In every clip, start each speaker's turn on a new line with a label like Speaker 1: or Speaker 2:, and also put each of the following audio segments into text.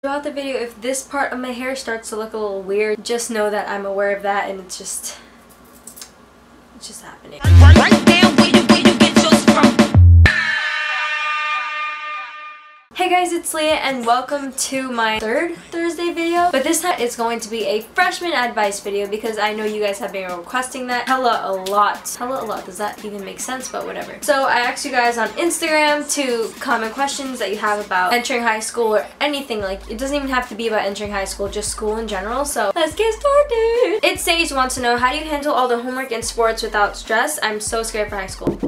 Speaker 1: Throughout the video, if this part of my hair starts to look a little weird, just know that I'm aware of that and it's just happening. Hey guys, it's Leah and welcome to my third Thursday video, but this time it's going to be a freshman advice video because I know you guys have been requesting that hella a lot. Hella a lot, does that even make sense? But whatever. So I asked you guys on Instagram to comment questions that you have about entering high school or anything. Like, it doesn't even have to be about entering high school, just school in general. So let's get started. It Sage wants to know, how do you handle all the homework and sports without stress? I'm so scared for high school.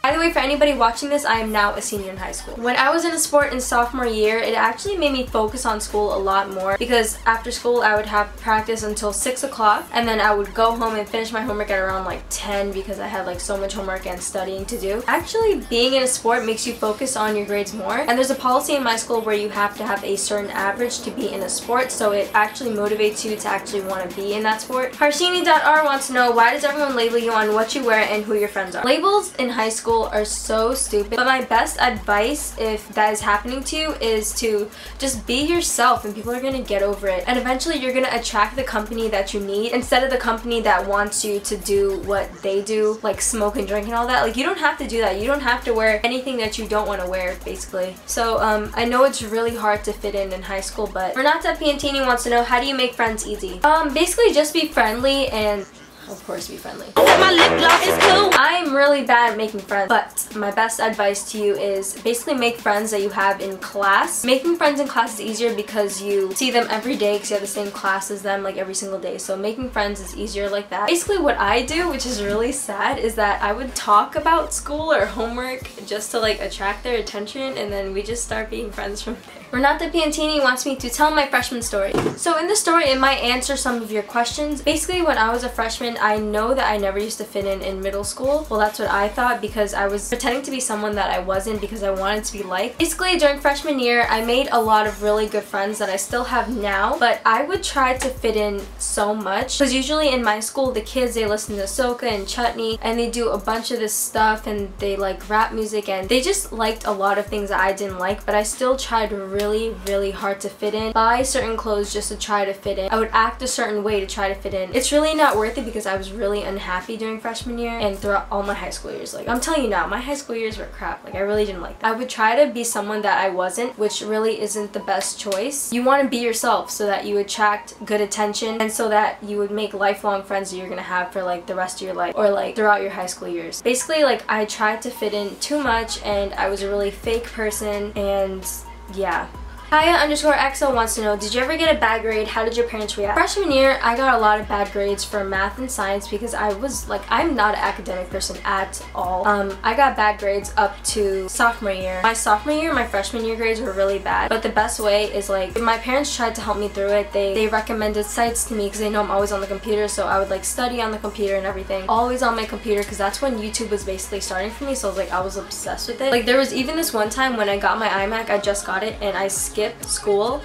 Speaker 1: By the way, for anybody watching this, I am now a senior in high school. When I was in a sport in sophomore year, it actually made me focus on school a lot more because after school I would have practice until 6 o'clock and then I would go home and finish my homework at around like 10 because I had like so much homework and studying to do. Actually, being in a sport makes you focus on your grades more, and there's a policy in my school where you have to have a certain average to be in a sport, so it actually motivates you to actually want to be in that sport. Harshini.r wants to know, why does everyone label you on what you wear and who your friends are? Labels in high school are so stupid, but my best advice if that is happening to you is to just be yourself and people are gonna get over it, and eventually you're gonna attract the company that you need instead of the company that wants you to do what they do, like smoke and drink and all that. Like, you don't have to do that. You don't have to wear anything that you don't want to wear, basically. So I know it's really hard to fit in high school, but Renata Piantini wants to know, how do you make friends easy? Basically just be friendly and of course be friendly. My lip gloss is cool. I'm really bad at making friends, but my best advice to you is basically make friends that you have in class. Making friends in class is easier because you see them every day because you have the same class as them like every single day. So making friends is easier like that. Basically what I do, which is really sad, is that I would talk about school or homework just to like attract their attention, and then we just start being friends from there. Renata Piantini wants me to tell my freshman story. So in the story, it might answer some of your questions. Basically, when I was a freshman, I know that I never used to fit in middle school. Well, that's what I thought because I was pretending to be someone that I wasn't because I wanted to be liked. Basically, during freshman year, I made a lot of really good friends that I still have now, but I would try to fit in so much because usually in my school, the kids, they listen to soca and chutney and they do a bunch of this stuff and they like rap music and they just liked a lot of things that I didn't like, but I still tried really hard to fit in. Buy certain clothes just to try to fit in. I would act a certain way to try to fit in. It's really not worth it because I was really unhappy during freshman year and throughout all my high school years. Like, I'm telling you now, my high school years were crap. Like, I really didn't like that. I would try to be someone that I wasn't, which really isn't the best choice. You want to be yourself so that you attract good attention and so that you would make lifelong friends that you're gonna have for like the rest of your life or like throughout your high school years. Basically, like, I tried to fit in too much and I was a really fake person, and yeah. Kaya_XO wants to know, did you ever get a bad grade? How did your parents react? Freshman year, I got a lot of bad grades for math and science because I was like, I'm not an academic person at all. I got bad grades up to sophomore year. My sophomore year, my freshman year grades were really bad, but the best way is like, my parents tried to help me through it. They recommended sites to me because they know I'm always on the computer, so I would like study on the computer and everything. Always on my computer because that's when YouTube was basically starting for me, so I was obsessed with it. Like, there was even this one time when I got my iMac, I just got it, and I skipped school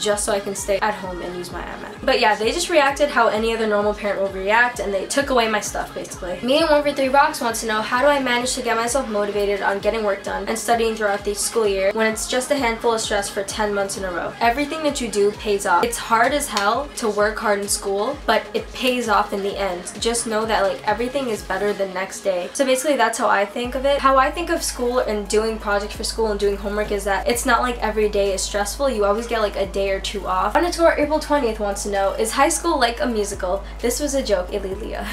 Speaker 1: just so I can stay at home and use my iMac. But yeah, they just reacted how any other normal parent would react, and they took away my stuff basically. Me and 143rocks wants to know, how do I manage to get myself motivated on getting work done and studying throughout the school year when it's just a handful of stress for 10 months in a row? Everything that you do pays off. It's hard as hell to work hard in school, but it pays off in the end. Just know that like everything is better the next day. So basically that's how I think of it. How I think of school and doing projects for school and doing homework is that it's not like every day is stressful. You always get like a day or two off. Underscore April 20th wants to know, is high school like a musical? This was a joke, Leah.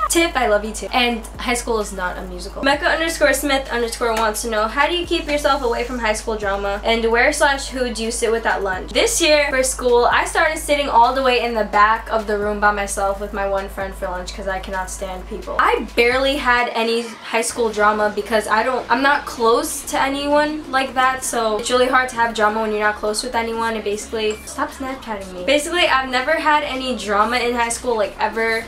Speaker 1: Tip, I love you too. And high school is not a musical. Mecca_Smith_ wants to know, how do you keep yourself away from high school drama? And where/who do you sit with at lunch? This year for school, I started sitting all the way in the back of the room by myself with my one friend for lunch because I cannot stand people. I barely had any high school drama because I'm not close to anyone like that, so it's really hard to have drama when you're not close with anyone. And basically, stop Snapchatting me. Basically, I've never had any drama in high school, like ever.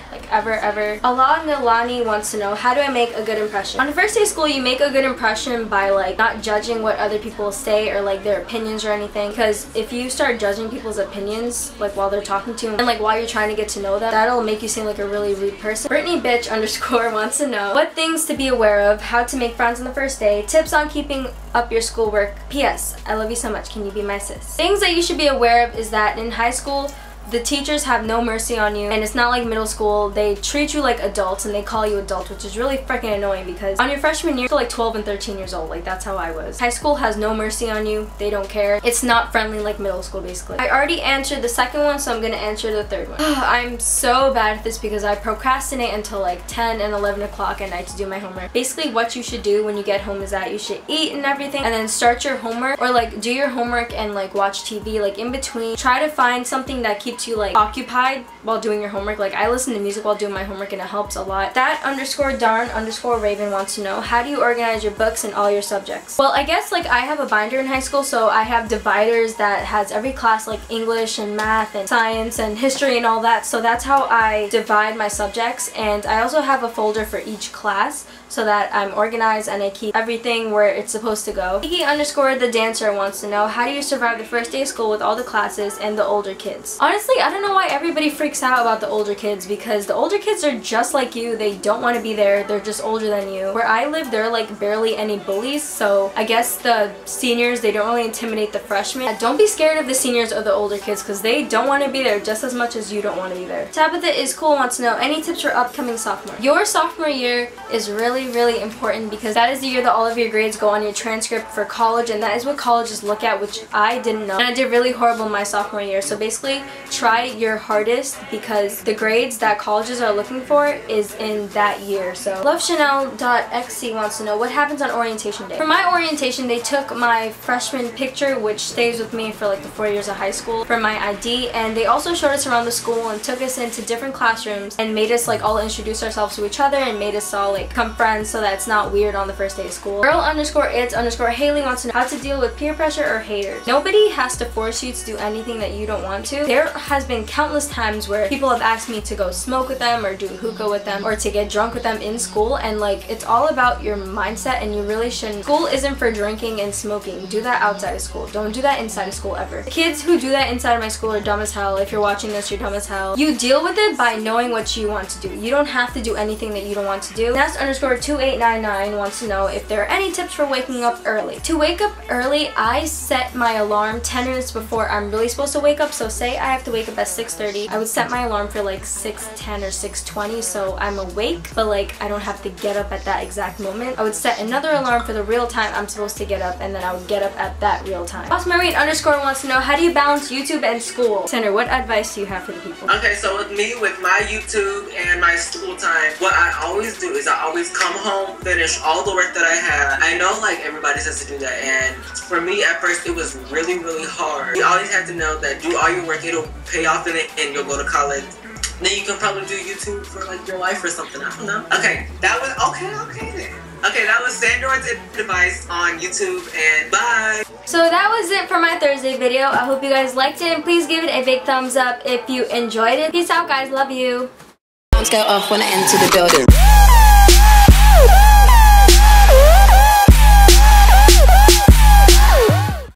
Speaker 1: A lot Nilani wants to know, how do I make a good impression? On the first day of school, you make a good impression by like not judging what other people say or like their opinions or anything, because if you start judging people's opinions like while they're talking to you and like while you're trying to get to know them, that'll make you seem like a really rude person. Brittany bitch underscore wants to know what things to be aware of, how to make friends on the first day, tips on keeping up your schoolwork. P.S. I love you so much. Can you be my sis? Things that you should be aware of is that in high school, the teachers have no mercy on you, and it's not like middle school. They treat you like adults and they call you adult, which is really freaking annoying because on your freshman year, you're like 12 and 13 years old. Like, that's how I was. High school has no mercy on you. They don't care. It's not friendly like middle school, basically. I already answered the second one, so I'm gonna answer the third one. I'm so bad at this because I procrastinate until like 10 and 11 o'clock at night to do my homework. Basically, what you should do when you get home is that you should eat and everything and then start your homework, or like do your homework and like watch TV. Like in between, try to find something that keeps you like occupied while doing your homework. Like I listen to music while doing my homework and it helps a lot. That underscore darn underscore Raven wants to know, how do you organize your books and all your subjects? Well, I guess like I have a binder in high school, so I have dividers that has every class, like English and math and science and history and all that. So that's how I divide my subjects, and I also have a folder for each class so that I'm organized and I keep everything where it's supposed to go. Kiki underscore the dancer wants to know, how do you survive the first day of school with all the classes and the older kids? Honestly, I don't know why everybody freaks out about the older kids, because the older kids are just like you. They don't want to be there. They're just older than you. Where I live, there are like barely any bullies, so I guess the seniors, they don't really intimidate the freshmen. Don't be scared of the seniors or the older kids because they don't want to be there just as much as you don't want to be there. Tabitha is cool wants to know, any tips for upcoming sophomore? Your sophomore year is really important because that is the year that all of your grades go on your transcript for college, and that is what colleges look at, which I didn't know. And I did really horrible in my sophomore year. So basically, try your hardest because the grades that colleges are looking for is in that year. So lovechanel.xc wants to know, what happens on orientation day? For my orientation, they took my freshman picture, which stays with me for like the 4 years of high school, for my ID, and they also showed us around the school and took us into different classrooms and made us like all introduce ourselves to each other and made us all like become friends so that it's not weird on the first day of school. Girl underscore it's underscore Haley wants to know, how to deal with peer pressure or haters. Nobody has to force you to do anything that you don't want to. There has been countless times where people have asked me to go smoke with them or do hookah with them or to get drunk with them in school, and like it's all about your mindset, and you really shouldn't. School isn't for drinking and smoking. Do that outside of school. Don't do that inside of school ever. The kids who do that inside of my school are dumb as hell. If you're watching this, you're dumb as hell. You deal with it by knowing what you want to do. You don't have to do anything that you don't want to do. Nest underscore 2899 wants to know if there are any tips for waking up early. To wake up early, I set my alarm 10 minutes before I'm really supposed to wake up. So say I have to wake up at 6:30, I would set my alarm for like 6:10 or 6:20 so I'm awake, but like I don't have to get up at that exact moment. I would set another alarm for the real time I'm supposed to get up, and then I would get up at that real time. Boss Marine underscore wants to know, how do you balance YouTube and school? Sandra, what advice do you have for the people?
Speaker 2: Okay, so with me, with my YouTube and my school time, what I always do is I always come home, finish all the work that I have. I know like everybody says to do that, and for me at first it was really hard. You always have to know that do all your work, it'll pay off in it, and you'll go to college. Then you can probably do YouTube for like your life or something, I don't know. Okay, that was, okay then. Okay, that was Sandroid's advice on YouTube, and bye!
Speaker 1: So that was it for my Thursday video. I hope you guys liked it, and please give it a big thumbs up if you enjoyed it. Peace out guys, love you!
Speaker 3: Go off when I enter the building.